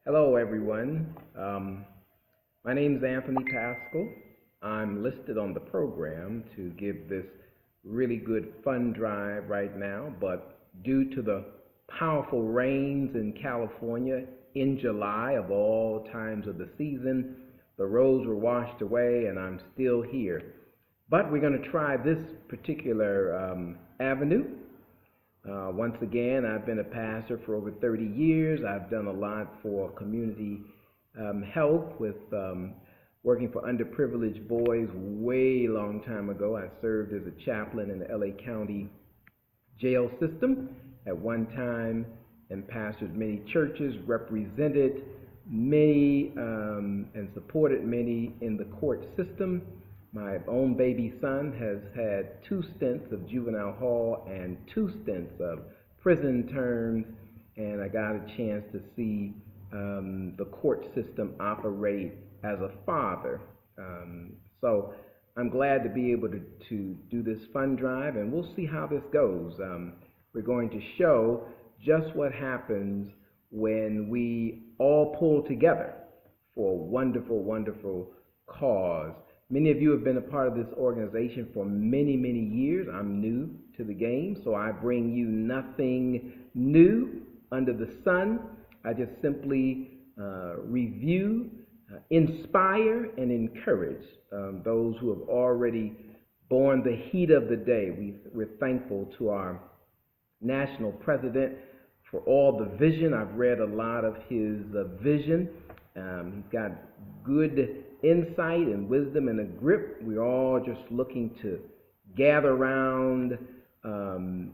Hello, everyone. My name is Anthony Pascal. I'm listed on the program to give this really good fund drive right now, but due to the powerful rains in California in July of all times of the season, the roads were washed away and I'm still here. But we're going to try this particular avenue. Once again, I've been a pastor for over 30 years. I've done a lot for community health with working for underprivileged boys way long time ago. I served as a chaplain in the LA County jail system at one time and pastored many churches, represented many and supported many in the court system. My own baby son has had 2 stints of juvenile hall and 2 stints of prison terms, and I got a chance to see the court system operate as a father. So I'm glad to be able to do this fund drive, and we'll see how this goes. We're going to show just what happens when we all pull together for a wonderful, wonderful cause. Many of you have been a part of this organization for many, many years. I'm new to the game, so I bring you nothing new under the sun. I just simply review, inspire, and encourage those who have already borne the heat of the day. We're thankful to our national president for all the vision. I've read a lot of his vision. He's got good insight and wisdom and a grip. We're all just looking to gather around in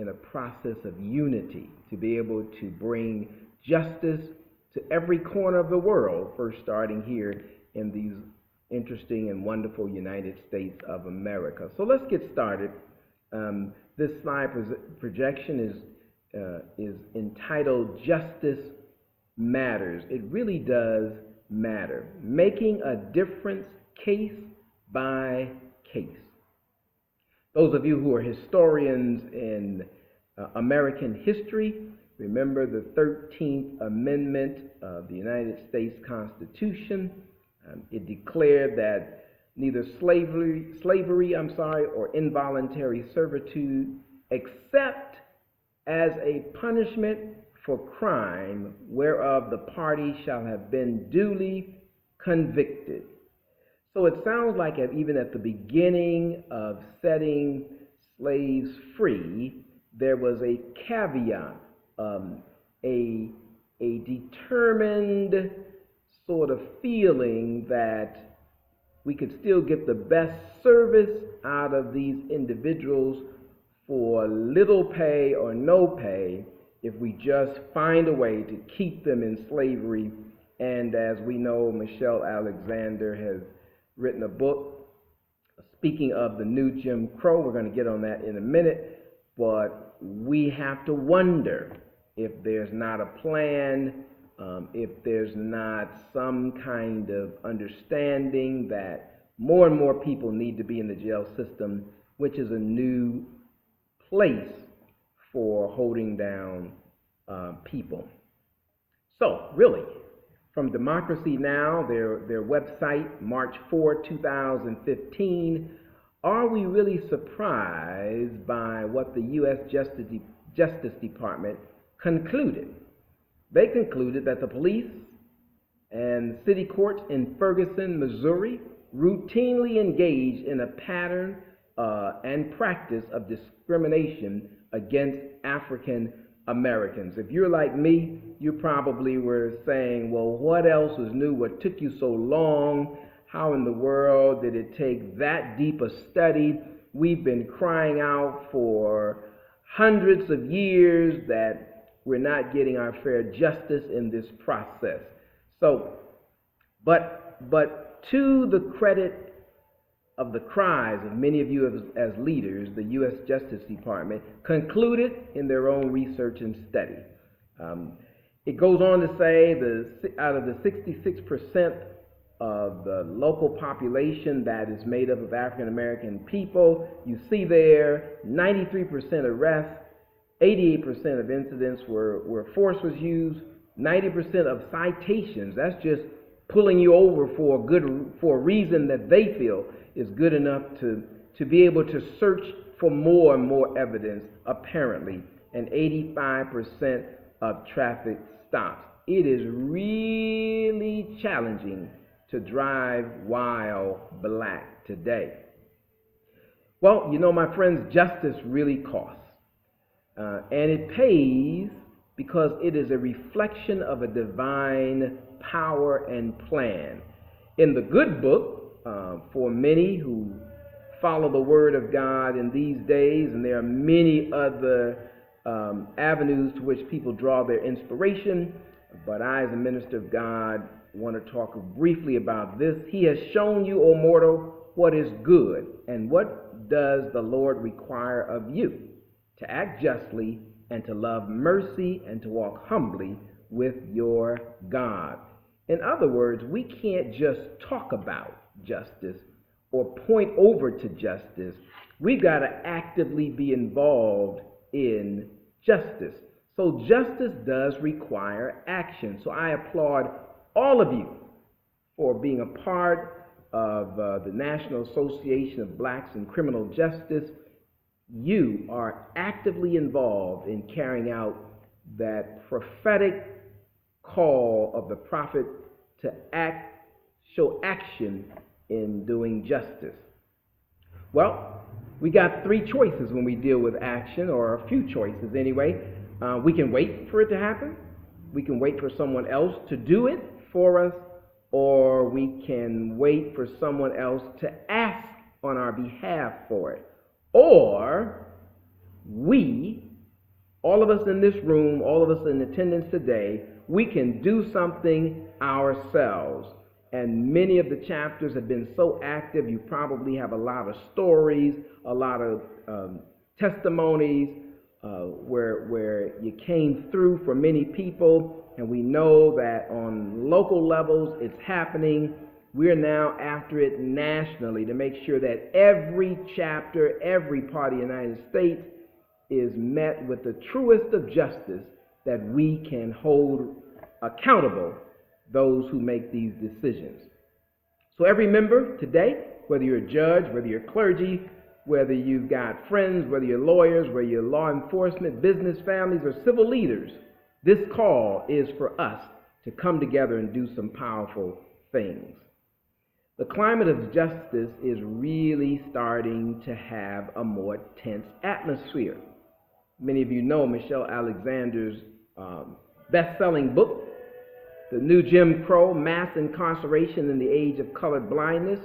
a process of unity to be able to bring justice to every corner of the world, first starting here in these interesting and wonderful United States of America. So let's get started. This slide projection is entitled Justice Matters. It really does matter. Making a difference case by case. Those of you who are historians in American history, remember the 13th Amendment of the United States Constitution. It declared that neither slavery, or involuntary servitude, except as a punishment for crime whereof the party shall have been duly convicted. So it sounds like even at the beginning of setting slaves free, there was a caveat, a determined sort of feeling that we could still get the best service out of these individuals for little pay or no pay if we just find a way to keep them in slavery. And as we know, Michelle Alexander has written a book speaking of the new Jim Crow. We're going to get on that in a minute, but we have to wonder if there's not a plan, if there's not some kind of understanding that more and more people need to be in the jail system, which is a new place for holding down people. So really, from Democracy Now!, their website, March 4, 2015, are we really surprised by what the U.S. Justice Department concluded? They concluded that the police and city courts in Ferguson, Missouri, routinely engaged in a pattern and practice of discrimination against African Americans. If you're like me, you probably were saying, well, what else was new? What took you so long? How in the world did it take that deep a study? We've been crying out for hundreds of years that we're not getting our fair justice in this process. So, but to the credit of the cries of many of you as leaders, the U.S. Justice Department concluded in their own research and study. It goes on to say out of the 66% of the local population that is made up of African American people, you see there 93% arrests, 88% of incidents where force was used, 90% of citations, that's just pulling you over for a reason that they feel is good enough to be able to search for more and more evidence, apparently, and 85% of traffic stops. It is really challenging to drive while black today. Well, you know, my friends, justice really costs. And it pays because it is a reflection of a divine power and plan. In the good book, for many who follow the word of God in these days, and there are many other avenues to which people draw their inspiration, but I, as a minister of God, want to talk briefly about this. He has shown you, O mortal, what is good, and what does the Lord require of you? To act justly, and to love mercy, and to walk humbly with your God. In other words, we can't just talk about justice or point over to justice. We've got to actively be involved in justice. So justice does require action. So I applaud all of you for being a part of the National Association of Blacks in Criminal Justice. You are actively involved in carrying out that prophetic call of the prophet to show action in doing justice. Well, we got three choices when we deal with action, or a few choices anyway. We can wait for it to happen. We can wait for someone else to do it for us, or we can wait for someone else to ask on our behalf for it. Or we, all of us in this room, all of us in attendance today, we can do something ourselves. And many of the chapters have been so active, you probably have a lot of stories, a lot of testimonies where you came through for many people. And we know that on local levels it's happening. We're now after it nationally to make sure that every chapter, every part of the United States is met with the truest of justice, that we can hold accountable those who make these decisions. So every member today, whether you're a judge, whether you're clergy, whether you've got friends, whether you're lawyers, whether you're law enforcement, business families, or civil leaders, this call is for us to come together and do some powerful things. The climate of justice is really starting to have a more tense atmosphere. Many of you know Michelle Alexander's best-selling book, The New Jim Crow, Mass Incarceration in the Age of Colored Blindness.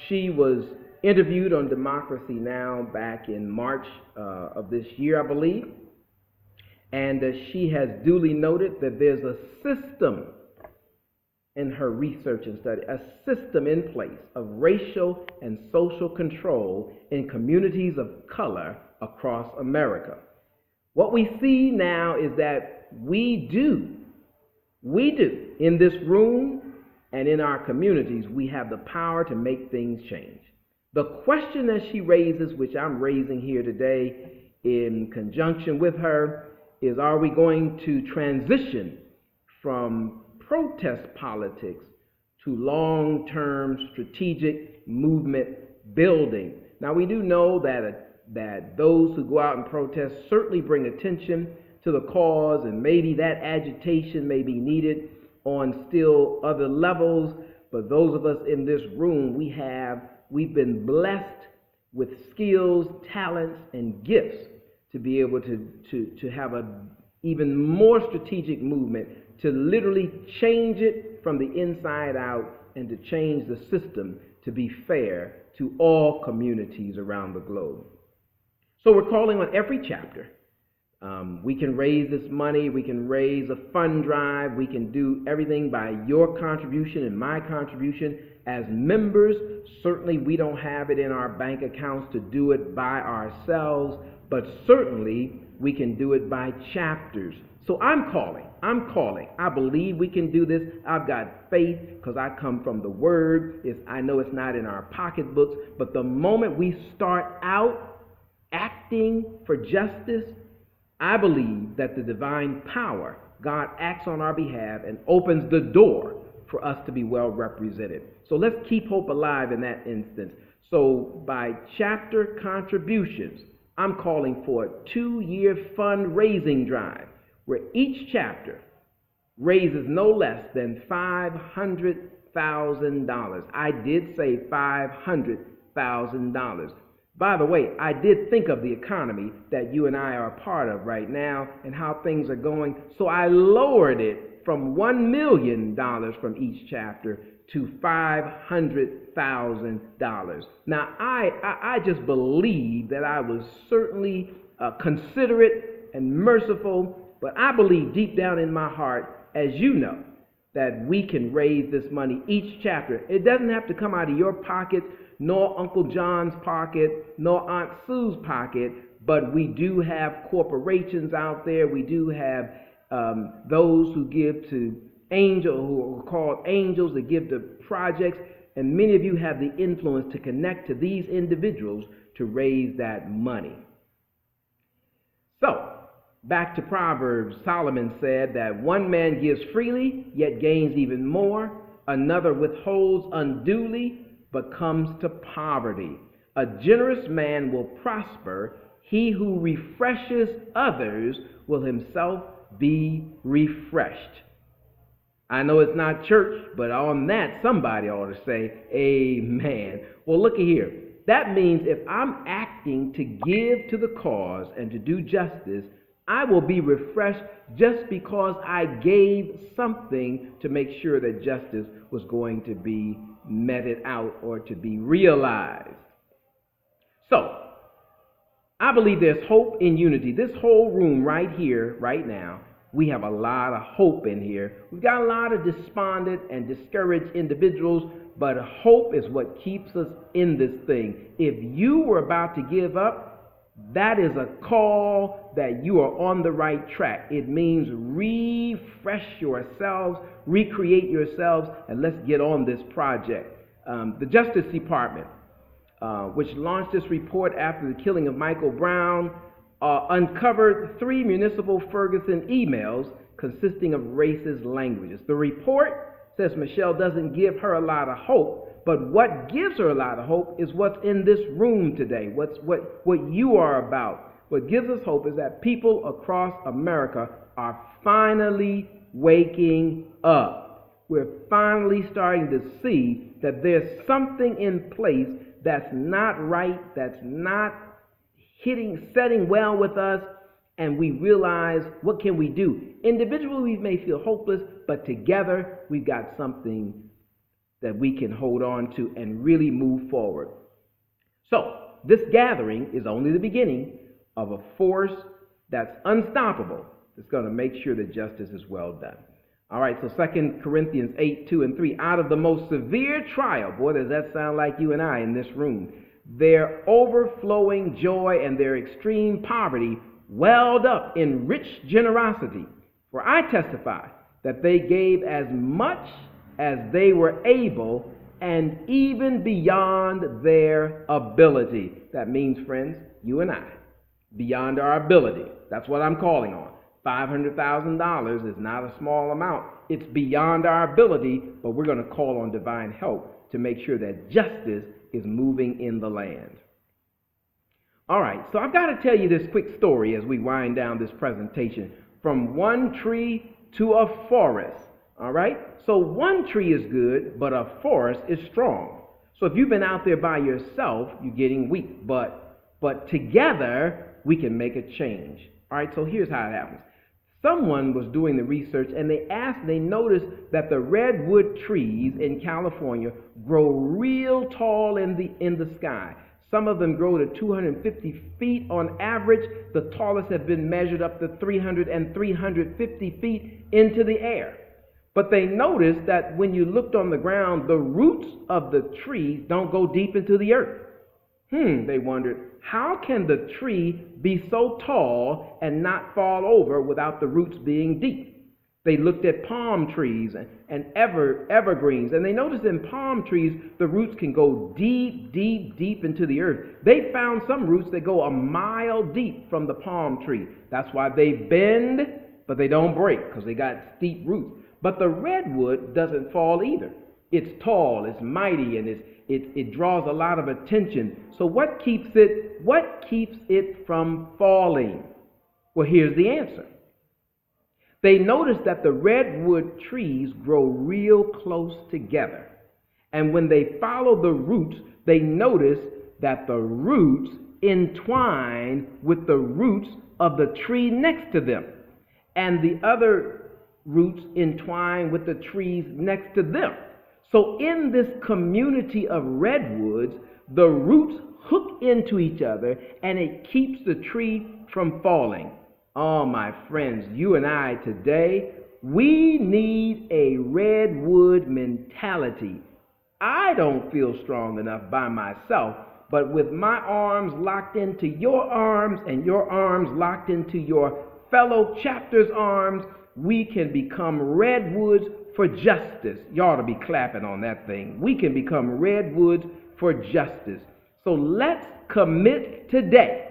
She was interviewed on Democracy Now! Back in March of this year, I believe. And she has duly noted that there's a system in her research and study, a system in place of racial and social control in communities of color across America. What we see now is that we do, in this room and in our communities, we have the power to make things change. The question that she raises, which I'm raising here today in conjunction with her, is, are we going to transition from protest politics to long-term strategic movement building? Now, we do know that those who go out and protest certainly bring attention to the cause, and maybe that agitation may be needed on still other levels. But those of us in this room, we've been blessed with skills, talents, and gifts to be able to have an even more strategic movement, to literally change it from the inside out and to change the system to be fair to all communities around the globe. So we're calling on every chapter. We can raise this money, we can raise a fund drive, we can do everything by your contribution and my contribution. As members, certainly we don't have it in our bank accounts to do it by ourselves, but certainly we can do it by chapters. So I'm calling. I believe we can do this. I've got faith because I come from the Word. I know it's not in our pocketbooks, but the moment we start out acting for justice, I believe that the divine power God acts on our behalf and opens the door for us to be well represented. So let's keep hope alive in that instance. So by chapter contributions, I'm calling for a 2-year fundraising drive where each chapter raises no less than $500,000. I did say $500,000. By the way, I did think of the economy that you and I are a part of right now and how things are going, so I lowered it from $1 million from each chapter to $500,000. Now, I just believe that I was certainly considerate and merciful, but I believe deep down in my heart, as you know, that we can raise this money each chapter. It doesn't have to come out of your pocket, nor Uncle John's pocket, nor Aunt Sue's pocket, but we do have corporations out there. We do have those who give to angels, who are called angels, that give to projects, and many of you have the influence to connect to these individuals to raise that money. So, back to Proverbs, Solomon said that one man gives freely, yet gains even more. Another withholds unduly, but comes to poverty. A generous man will prosper. He who refreshes others will himself be refreshed. I know it's not church, but on that, somebody ought to say, amen. Well, look at here. That means if I'm acting to give to the cause and to do justice, I will be refreshed just because I gave something to make sure that justice was going to be meted out or to be realized. So, I believe there's hope in unity. This whole room right here, right now, we have a lot of hope in here. We've got a lot of despondent and discouraged individuals, but hope is what keeps us in this thing. If you were about to give up, that is a call that you are on the right track. It means refresh yourselves, recreate yourselves, and let's get on this project. The Justice Department, which launched this report after the killing of Michael Brown, uncovered 3 municipal Ferguson emails consisting of racist languages. The report says Michelle doesn't give her a lot of hope, but what gives her a lot of hope is what's in this room today, what you are about. What gives us hope is that people across America are finally waking up. We're finally starting to see that there's something in place that's not right, that's not setting well with us, and we realize, what can we do? Individually, we may feel hopeless, but together, we've got something that we can hold on to and really move forward. So, this gathering is only the beginning of a force that's unstoppable, that's going to make sure that justice is well done. All right, so 2 Corinthians 8:2-3, out of the most severe trial, boy, does that sound like you and I in this room, their overflowing joy and their extreme poverty welled up in rich generosity. For I testify that they gave as much as they were able and even beyond their ability. That means, friends, you and I, beyond our ability. That's what I'm calling on. $500,000 is not a small amount. It's beyond our ability, but we're going to call on divine help to make sure that justice is moving in the land. All right, so I've got to tell you this quick story as we wind down this presentation. From one tree to a forest, all right? So one tree is good, but a forest is strong. So if you've been out there by yourself, you're getting weak, but together we can make a change. All right, so here's how it happens. Someone was doing the research, and they noticed that the redwood trees in California grow real tall in the sky. Some of them grow to 250 feet on average. The tallest have been measured up to 300 and 350 feet into the air. But they noticed that when you looked on the ground, the roots of the trees don't go deep into the earth. They wondered, how can the tree be so tall and not fall over without the roots being deep? They looked at palm trees and evergreens, and they noticed in palm trees, the roots can go deep, deep, deep into the earth. They found some roots that go a mile deep from the palm tree. That's why they bend, but they don't break because they got steep roots. But the redwood doesn't fall either. It's tall, it's mighty, and it draws a lot of attention. So what keeps it from falling? Well, here's the answer. They noticed that the redwood trees grow real close together. And when they follow the roots, they notice that the roots entwine with the roots of the tree next to them. And the other roots entwine with the trees next to them. So in this community of redwoods, the roots hook into each other and it keeps the tree from falling. Oh, my friends, you and I today, we need a redwood mentality. I don't feel strong enough by myself, but with my arms locked into your arms and your arms locked into your fellow chapter's arms, we can become redwoods for justice. You ought to be clapping on that thing. We can become redwoods for justice. So let's commit today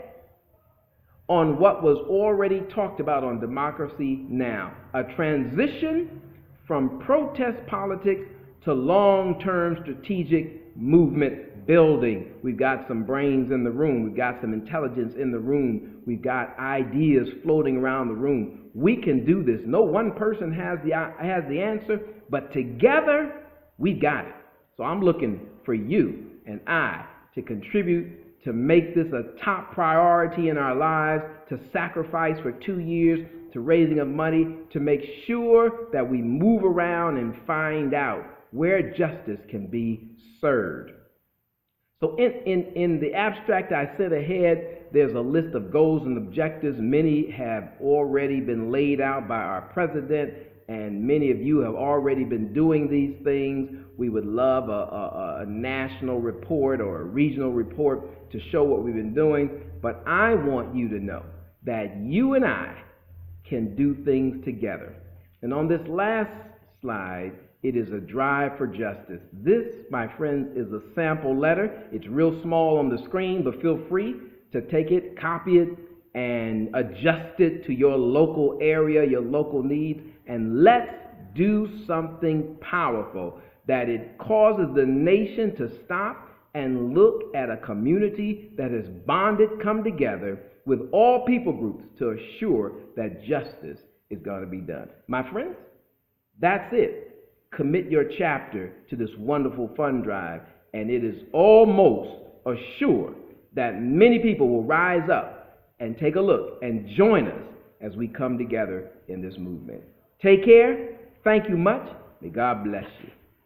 on what was already talked about on Democracy Now! A transition from protest politics to long-term strategic movement building. We've got some brains in the room. We've got some intelligence in the room. We've got ideas floating around the room. We can do this. No one person has the answer, but together we've got it. So I'm looking for you and I to contribute to make this a top priority in our lives, to sacrifice for 2 years to raising of money, to make sure that we move around and find out where justice can be served. So in the abstract I sent ahead, there's a list of goals and objectives. Many have already been laid out by our president, and many of you have already been doing these things. We would love a national report or a regional report to show what we've been doing. But I want you to know that you and I can do things together. And on this last slide, it is a drive for justice. This, my friends, is a sample letter. It's real small on the screen, but feel free to take it, copy it, and adjust it to your local area, your local needs, and let's do something powerful that it causes the nation to stop and look at a community that is bonded, come together with all people groups to assure that justice is going to be done. My friends, that's it. Commit your chapter to this wonderful fund drive, and it is almost assured that many people will rise up and take a look and join us as we come together in this movement. Take care. Thank you much. May God bless you.